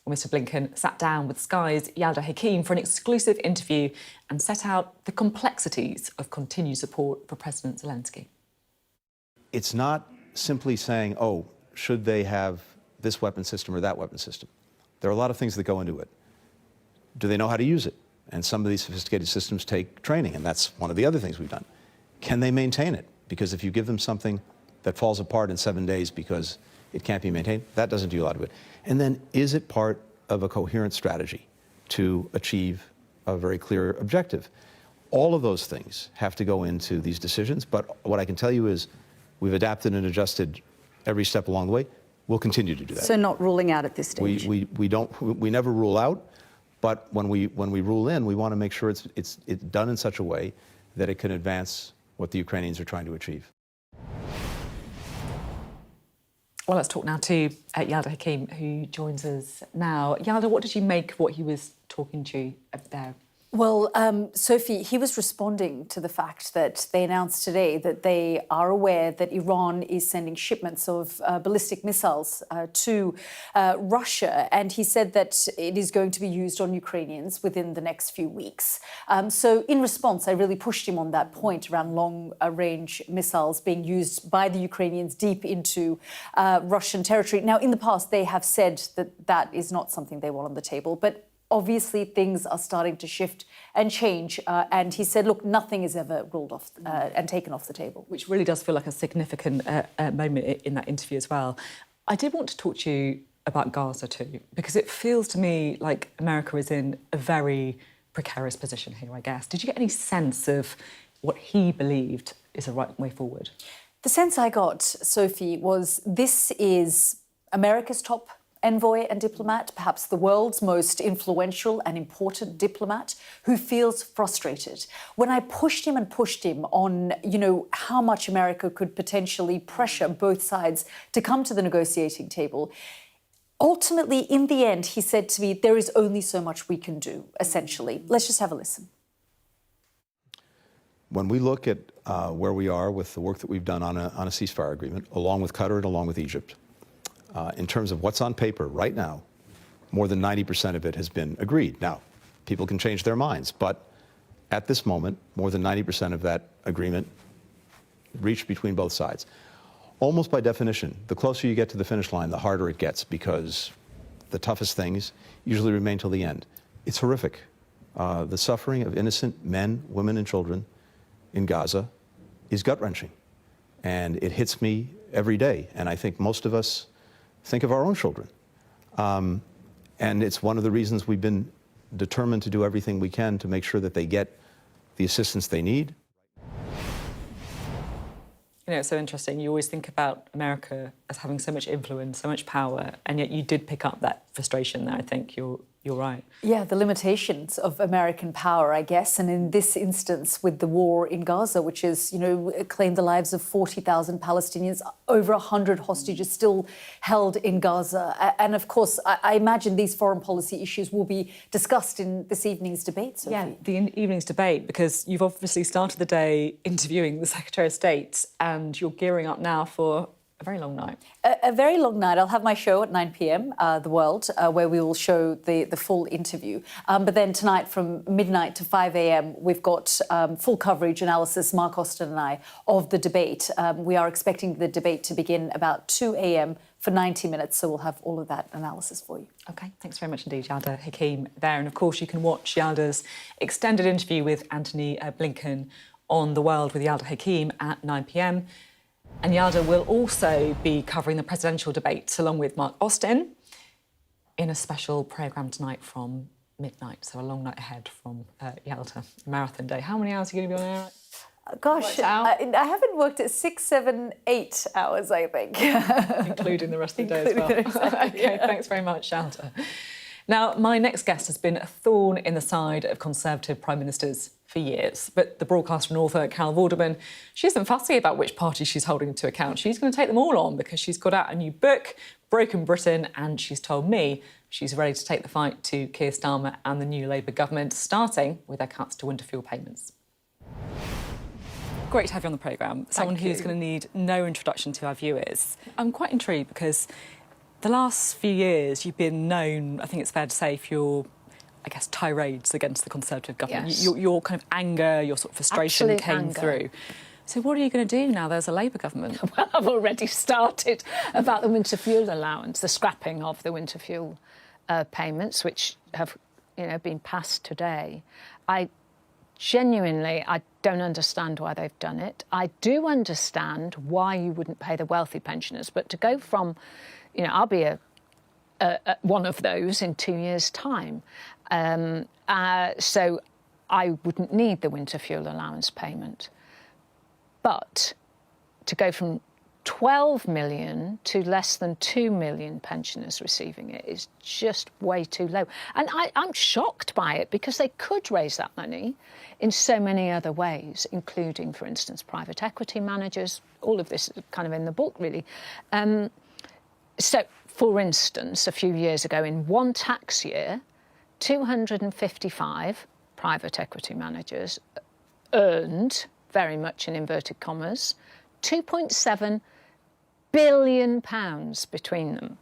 Well, Mr Blinken sat down with Sky's Yalda Hakim for an exclusive interview and set out the complexities of continued support for President Zelensky. It's not simply saying, oh, should they have this weapon system or that weapon system? There are a lot of things that go into it. Do they know how to use it? And some of these sophisticated systems take training, and that's one of the other things we've done. Can they maintain it? Because if you give them something that falls apart in 7 days because it can't be maintained, that doesn't do a lot of good. And then, is it part of a coherent strategy to achieve a very clear objective? All of those things have to go into these decisions, but what I can tell you is we've adapted and adjusted every step along the way. We'll continue to do that. So not ruling out at this stage? We never rule out, but when we rule in, we want to make sure it's done in such a way that it can advance what the Ukrainians are trying to achieve. Well, let's talk now to Yalda Hakim, who joins us now. Yalda, what did you make of what he was talking to you there? Well, Sophie, he was responding to the fact that they announced today that they are aware that Iran is sending shipments of ballistic missiles to Russia. And he said that it is going to be used on Ukrainians within the next few weeks. So in response, I really pushed him on that point around long-range missiles being used by the Ukrainians deep into Russian territory. Now, in the past, they have said that that is not something they want on the table. But obviously, things are starting to shift and change. And he said, look, nothing is ever ruled off and taken off the table. Which really does feel like a significant moment in that interview as well. I did want to talk to you about Gaza too, because it feels to me like America is in a very precarious position here, I guess. Did you get any sense of what he believed is the right way forward? The sense I got, Sophie, was this is America's top envoy and diplomat, perhaps the world's most influential and important diplomat, who feels frustrated. When I pushed him on, how much America could potentially pressure both sides to come to the negotiating table, ultimately, in the end, he said to me, there is only so much we can do, essentially. Let's just have a listen. When we look at where we are with the work that we've done on a ceasefire agreement, along with Qatar and along with Egypt, in terms of what's on paper right now, more than 90% of it has been agreed. Now, people can change their minds, but at this moment, more than 90% of that agreement reached between both sides. Almost by definition, the closer you get to the finish line, the harder it gets, because the toughest things usually remain till the end. It's horrific. The suffering of innocent men, women, and children in Gaza is gut-wrenching, and it hits me every day. And I think most of us think of our own children. And it's one of the reasons we've been determined to do everything we can to make sure that they get the assistance they need. You know, it's so interesting. You always think about America as having so much influence, so much power, and yet you did pick up that frustration there. I think you're right. Yeah, the limitations of American power, I guess, and in this instance with the war in Gaza, which has, claimed the lives of 40,000 Palestinians, over 100 hostages still held in Gaza. And of course, I imagine these foreign policy issues will be discussed in this evening's debate, Sophie. Yeah, the evening's debate, because you've obviously started the day interviewing the Secretary of State and you're gearing up now for a very long night. A very long night. I'll have my show at 9 p.m, The World, where we will show the full interview. But then tonight from midnight to 5 a.m, we've got full coverage, analysis, Mark Austin and I, of the debate. We are expecting the debate to begin about 2 a.m. for 90 minutes, so we'll have all of that analysis for you. OK, thanks very much indeed, Yalda Hakim there. And of course, you can watch Yalda's extended interview with Antony Blinken on The World with Yalda Hakim at 9 p.m. And Yalda will also be covering the presidential debates along with Mark Austin in a special programme tonight from midnight. So a long night ahead from Yalda, marathon day. How many hours are you going to be on air? Gosh, I haven't worked at 6, 7, 8 hours, I think. Including the rest of the day as well. Exactly, OK, thanks very much, Yalda. Now, my next guest has been a thorn in the side of Conservative Prime Ministers for years. But the broadcaster and author, Carol Vorderman, she isn't fussy about which party she's holding to account. She's going to take them all on because she's got out a new book, Broken Britain, and she's told me she's ready to take the fight to Keir Starmer and the new Labour government, starting with their cuts to winter fuel payments. Great to have you on the programme. Someone who's going to need no introduction to our viewers. I'm quite intrigued because the last few years you've been known, I think it's fair to say, for your, I guess, tirades against the Conservative government. Yes. Your kind of anger, your sort of frustration Absolute came anger. through. So what are you going to do now there's a Labour government? Well, I've already started about the winter fuel allowance, the scrapping of the winter fuel payments, which have, been passed today. I don't understand why they've done it. I do understand why you wouldn't pay the wealthy pensioners, but to go from, I'll be one of those in 2 years' time. So I wouldn't need the winter fuel allowance payment. But to go from 12 million to less than 2 million pensioners receiving it is just way too low. And I'm shocked by it because they could raise that money in so many other ways, including, for instance, private equity managers. All of this is kind of in the book, really. So, for instance, a few years ago, in one tax year, 255 private equity managers earned, very much in inverted commas, £2.7 billion between them.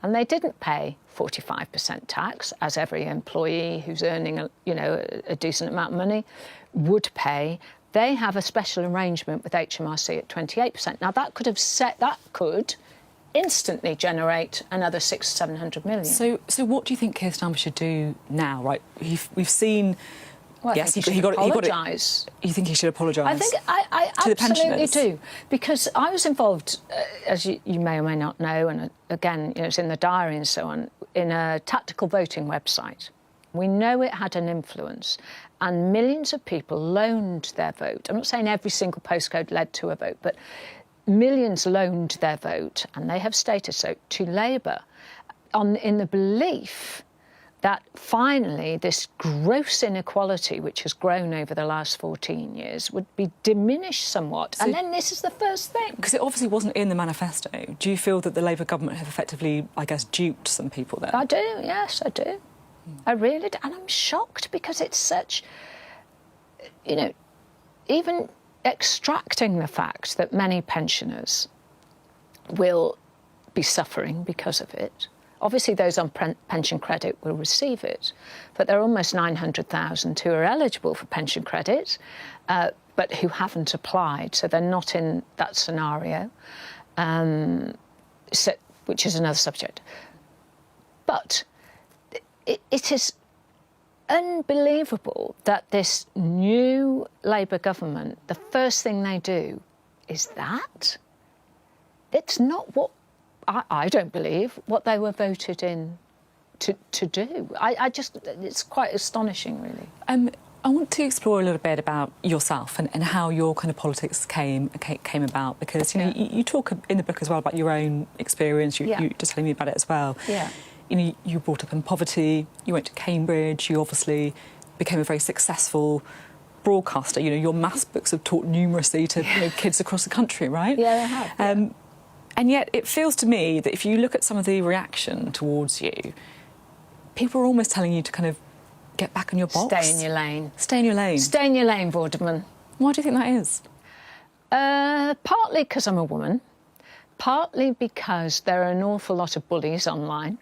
And they didn't pay 45% tax, as every employee who's earning a decent amount of money would pay. They have a special arrangement with HMRC at 28%. Now, that could instantly generate another 600-700 million. So what do you think Keir Starmer should do now? Right, we've seen. Well, yes, he should apologise. You think he should apologise? I think I absolutely do, because I was involved, as you may or may not know, and again, it's in the diary and so on, in a tactical voting website. We know it had an influence, and millions of people loaned their vote. I'm not saying every single postcode led to a vote, but millions loaned their vote, and they have stated so, to Labour, in the belief that finally this gross inequality, which has grown over the last 14 years, would be diminished somewhat. And then this is the first thing. Because it obviously wasn't in the manifesto. Do you feel that the Labour government have effectively, I guess, duped some people there? I do, yes, I do. I really do. And I'm shocked, because it's such, even extracting the fact that many pensioners will be suffering because of it. Obviously, those on pension credit will receive it, but there are almost 900,000 who are eligible for pension credit, but who haven't applied, so they're not in that scenario, which is another subject. But it is unbelievable that this new Labour government, the first thing they do is that. It's not what I don't believe what they were voted in to do. It's quite astonishing, really. I want to explore a little bit about yourself and how your kind of politics came about, because you talk in the book as well about your own experience. You're just telling me about it as well. Yeah. You were brought up in poverty. You went to Cambridge. You obviously became a very successful broadcaster. Your maths books have taught numerously to kids across the country, right? Yeah, they have. And yet it feels to me that if you look at some of the reaction towards you, people are almost telling you to kind of get back in your box. Stay in your lane. Stay in your lane. Stay in your lane, Vorderman. Why do you think that is? Partly because I'm a woman, partly because there are an awful lot of bullies online.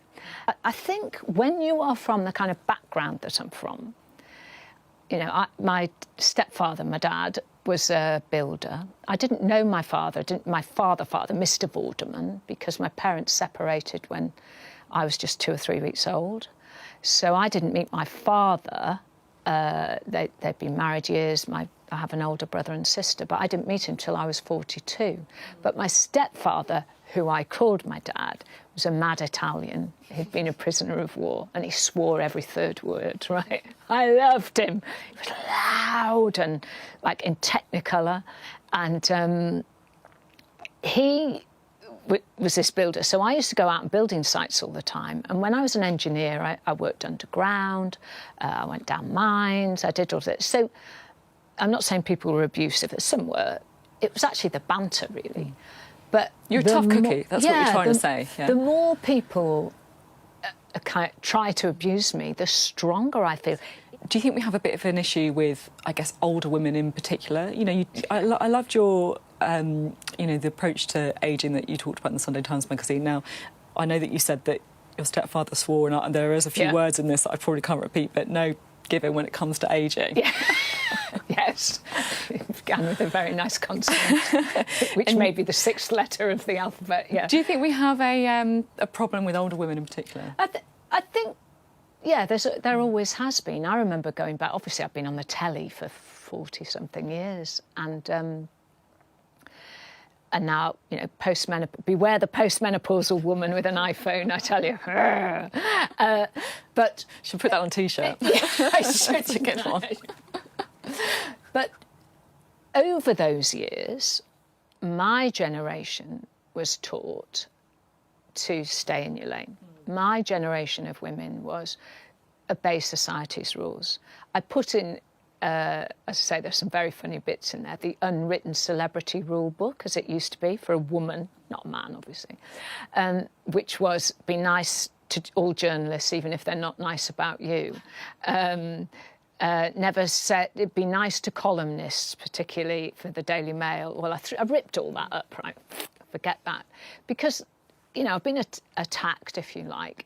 I think when you are from the kind of background that I'm from, my stepfather, my dad, was a builder. I didn't know my father, my father, Mr. Vorderman, because my parents separated when I was just 2 or 3 weeks old. So I didn't meet my father. They'd been married years. I have an older brother and sister, but I didn't meet him till I was 42. But my stepfather, who I called my dad, was a mad Italian. He'd been a prisoner of war, and he swore every third word, right? I loved him. He was loud and, in Technicolor. And he was this builder. So I used to go out on building sites all the time. And when I was an engineer, I worked underground, I went down mines, I did all this. So I'm not saying people were abusive, some were. It was actually the banter, really. But you're a tough cookie, that's what you're trying to say. Yeah. The more people try to abuse me, the stronger I feel. Do you think we have a bit of an issue with, I guess, older women in particular? I loved your, the approach to ageing that you talked about in the Sunday Times magazine. Now, I know that you said that your stepfather swore, and there is a few words in this that I probably can't repeat, but no given when it comes to ageing. Yeah. Yes. It began with a very nice consonant, which may be the 6th letter of the alphabet, yeah. Do you think we have a problem with older women in particular? I think, yeah, there always has been. I remember going back, obviously I've been on the telly for 40-something years, and now, beware the postmenopausal woman with an iPhone, I tell you. But should put that on a T-shirt. Yeah, I should. To get one. But over those years, my generation was taught to stay in your lane. My generation of women was obey society's rules. I put in as I say, there's some very funny bits in there. The unwritten celebrity rule book, as it used to be, for a woman, not a man, obviously, which was be nice to all journalists, even if they're not nice about you. Never said it'd be nice to columnists, particularly for the Daily Mail. Well, I ripped all that up, right? Forget that. Because, you know, I've been attacked, if you like,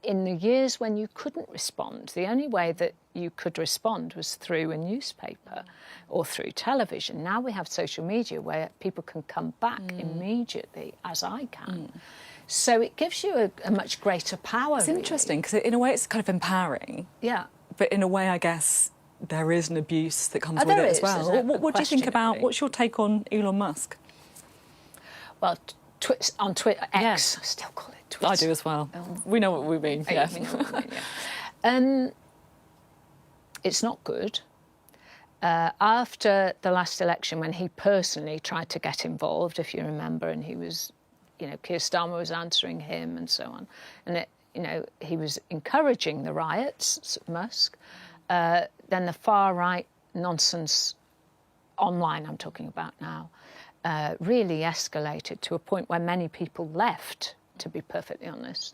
in the years when you couldn't respond. The only way that you could respond was through a newspaper or through television. Now we have social media where people can come back immediately, as I can. So it gives you a much greater power. It's interesting, because in a way it's kind of empowering. Yeah. But in a way, I guess, there is an abuse that comes with it as well. What do you think about, what's your take on Elon Musk? Well, on Twitter, X, I still call it Twitter. I do as well. We know what we mean. Yeah. We know what we mean, yeah. It's not good. After the last election, when he personally tried to get involved, if you remember, and he was, you know, Keir Starmer was answering him and so on, and you know, he was encouraging the riots, Musk. Then the far-right nonsense online, I'm talking about now, really escalated to a point where many people left, to be perfectly honest.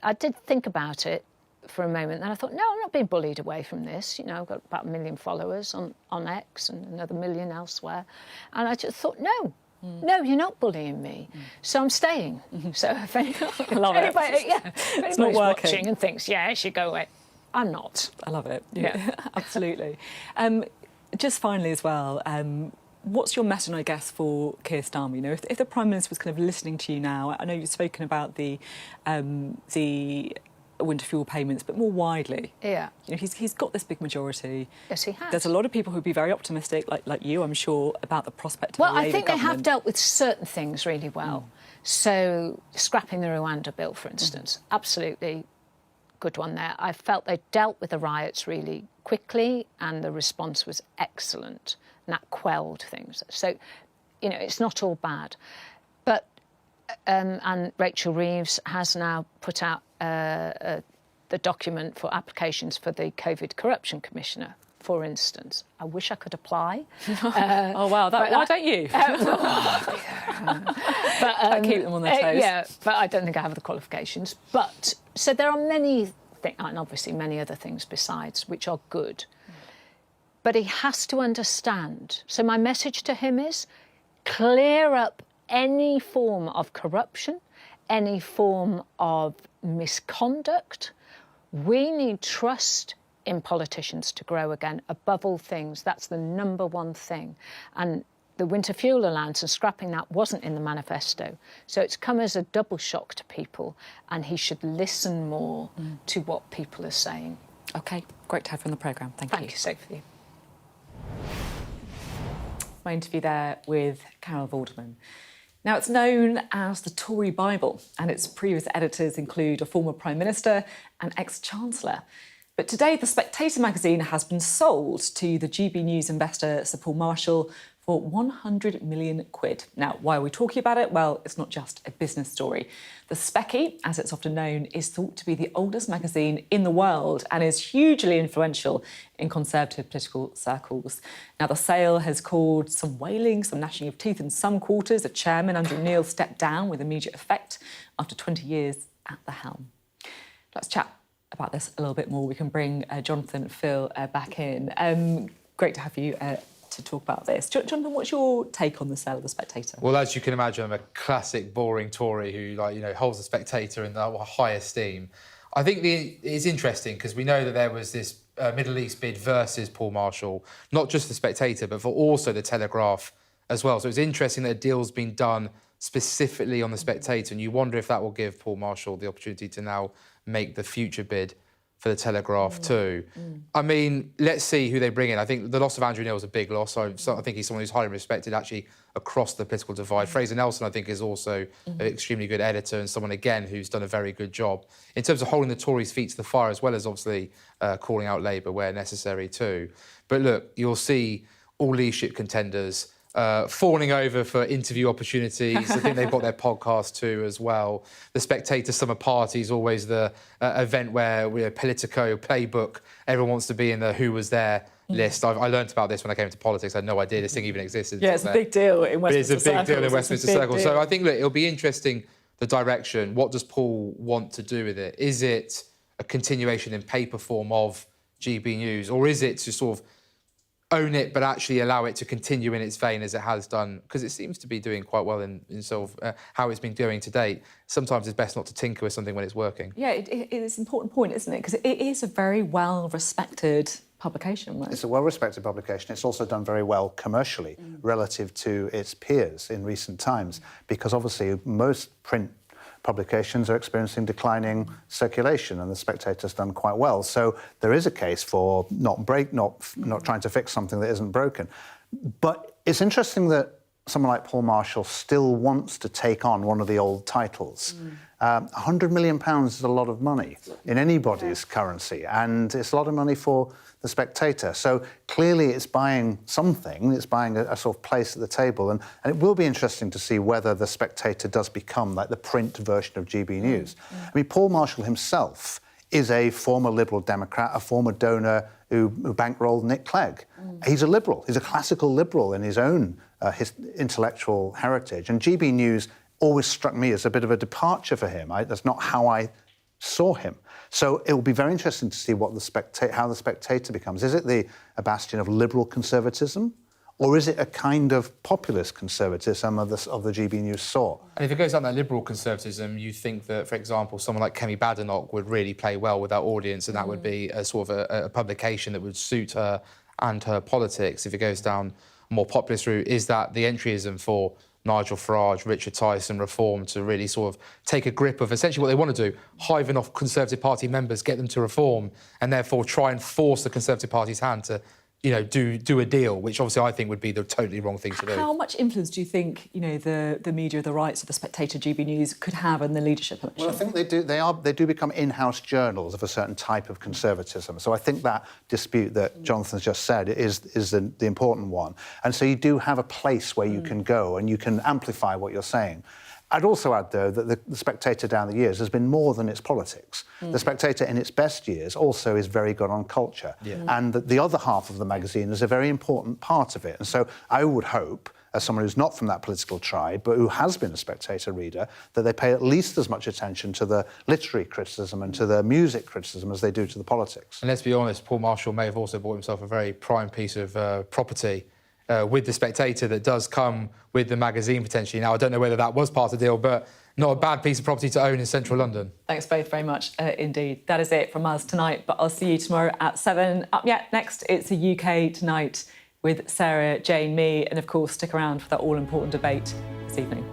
I did think about it for a moment, and I thought, no, I'm not being bullied away from this. You know, I've got about 1 million followers on X and another 1 million elsewhere. And I just thought, no, you're not bullying me. So I'm staying. So if anybody It's not working. Watching and thinks, yeah, it should go away, I'm not. I love it. Yeah. Absolutely. Just finally as well, what's your message, I guess, for Keir Starmer? You know, if the Prime Minister was kind of listening to you now, I know you've spoken about the winter fuel payments, but more widely. Yeah. You know, he's got this big majority. Yes, he has. There's a lot of people who'd be very optimistic, like you, I'm sure, about the prospect of Well, a Labour I think government. they have dealt with certain things really well. So, scrapping the Rwanda bill, for instance, absolutely good one there. I felt they dealt with the riots really quickly and the response was excellent, and that quelled things. So, you know, it's not all bad. But, and Rachel Reeves has now put out the document for applications for the COVID Corruption Commissioner, for instance. I wish I could apply. Oh, wow. Why don't you? But, keep them on their toes. Yeah, but I don't think I have the qualifications. But, so there are many things, and obviously many other things besides, which are good. But he has to understand. So my message to him is, clear up any form of corruption, any form of misconduct. We need trust in politicians to grow again. Above all things, that's the number one thing. And the winter fuel allowance and scrapping that wasn't in the manifesto. So it's come as a double shock to people, and he should listen more to what people are saying. OK, great to have you on the programme. Thank you. Thank you, Sophie. My interview there with Carol Vorderman. Now, it's known as the Tory Bible, and its previous editors include a former Prime Minister and ex-Chancellor. But today, the Spectator magazine has been sold to the GB News investor Sir Paul Marshall for 100 million quid. Now, why are we talking about it? Well, it's not just a business story. The Specky, as it's often known, is thought to be the oldest magazine in the world and is hugely influential in Conservative political circles. Now, the sale has caused some wailing, some gnashing of teeth in some quarters. The chairman, Andrew Neil, stepped down with immediate effect after 20 years at the helm. Let's chat about this a little bit more. We can bring Jonathan and Phil back in. Great to have you to talk about this. Jonathan, what's your take on the sale of the Spectator? Well, as you can imagine, I'm a classic boring Tory who, holds the Spectator in the high esteem. I think it's interesting because we know that there was this Middle East bid versus Paul Marshall, not just the Spectator, but for also the Telegraph as well. So it's interesting that a deal's been done specifically on the Spectator, and you wonder if that will give Paul Marshall the opportunity to now make the future bid for the Telegraph too. I mean, let's see who they bring in. I think the loss of Andrew Neil is a big loss. I think he's someone who's highly respected actually across the political divide. Fraser Nelson, I think, is also an extremely good editor and someone, again, who's done a very good job in terms of holding the Tories' feet to the fire, as well as obviously calling out Labour where necessary too. But look, you'll see all leadership contenders fawning over for interview opportunities. I think they've got their podcast too as well. The Spectator Summer Party is always the event where we're Politico, Playbook, everyone wants to be in the who was there list. I learned about this when I came into politics. I had no idea this thing even existed. Yeah, it's a big deal in Westminster Circles. It's a big deal in Westminster Circles. So I think, look, it'll be interesting, the direction. What does Paul want to do with it? Is it a continuation in paper form of GB News, or is it to sort of own it but actually allow it to continue in its vein as it has done? Because it seems to be doing quite well in sort of how it's been doing to date. Sometimes it's best not to tinker with something when it's working. Yeah, it is an important point, isn't it? Because it is a very well-respected publication. Right? It's a well-respected publication. It's also done very well commercially relative to its peers in recent times, because obviously most print publications are experiencing declining circulation, and the Spectator's done quite well. So there is a case for not trying to fix something that isn't broken. But it's interesting that someone like Paul Marshall still wants to take on one of the old titles. £100 million is a lot of money in anybody's currency, and it's a lot of money for the Spectator. So clearly it's buying something, it's buying a sort of place at the table, and it will be interesting to see whether the Spectator does become like the print version of GB News. I mean, Paul Marshall himself is a former Liberal Democrat, a former donor who bankrolled Nick Clegg. He's a Liberal, he's a classical Liberal in his own his intellectual heritage, and GB News always struck me as a bit of a departure for him. That's not how I saw him. So it will be very interesting to see what how the Spectator becomes. Is it a bastion of liberal conservatism, or is it a kind of populist conservatism of the GB News sort? And if it goes down that liberal conservatism, you think that, for example, someone like Kemi Badenoch would really play well with that audience, and that would be a sort of a publication that would suit her and her politics. If it goes down a more populist route, is that the entryism for Nigel Farage, Richard Tyson, Reform, to really sort of take a grip of essentially what they want to do, hiving off Conservative Party members, get them to reform, and therefore try and force the Conservative Party's hand to, you know, do a deal, which obviously I think would be the totally wrong thing to do. How much influence do you think, you know, the media, the rights of the Spectator, GB News could have in the leadership election? Well, I think they do. They do become in-house journals of a certain type of conservatism. So I think that dispute that Jonathan's just said is the important one. And so you do have a place where you can go and you can amplify what you're saying. I'd also add, though, that the Spectator down the years has been more than its politics. The Spectator in its best years also is very good on culture. And the other half of the magazine is a very important part of it. And so I would hope, as someone who's not from that political tribe, but who has been a Spectator reader, that they pay at least as much attention to the literary criticism and to the music criticism as they do to the politics. And let's be honest, Paul Marshall may have also bought himself a very prime piece of property with the Spectator that does come with the magazine potentially. Now, I don't know whether that was part of the deal, but not a bad piece of property to own in central London. Thanks both very much indeed. That is it from us tonight, but I'll see you tomorrow at 7. Up yet next, it's a UK Tonight with Sarah, Jane, me, and of course stick around for that all-important debate this evening.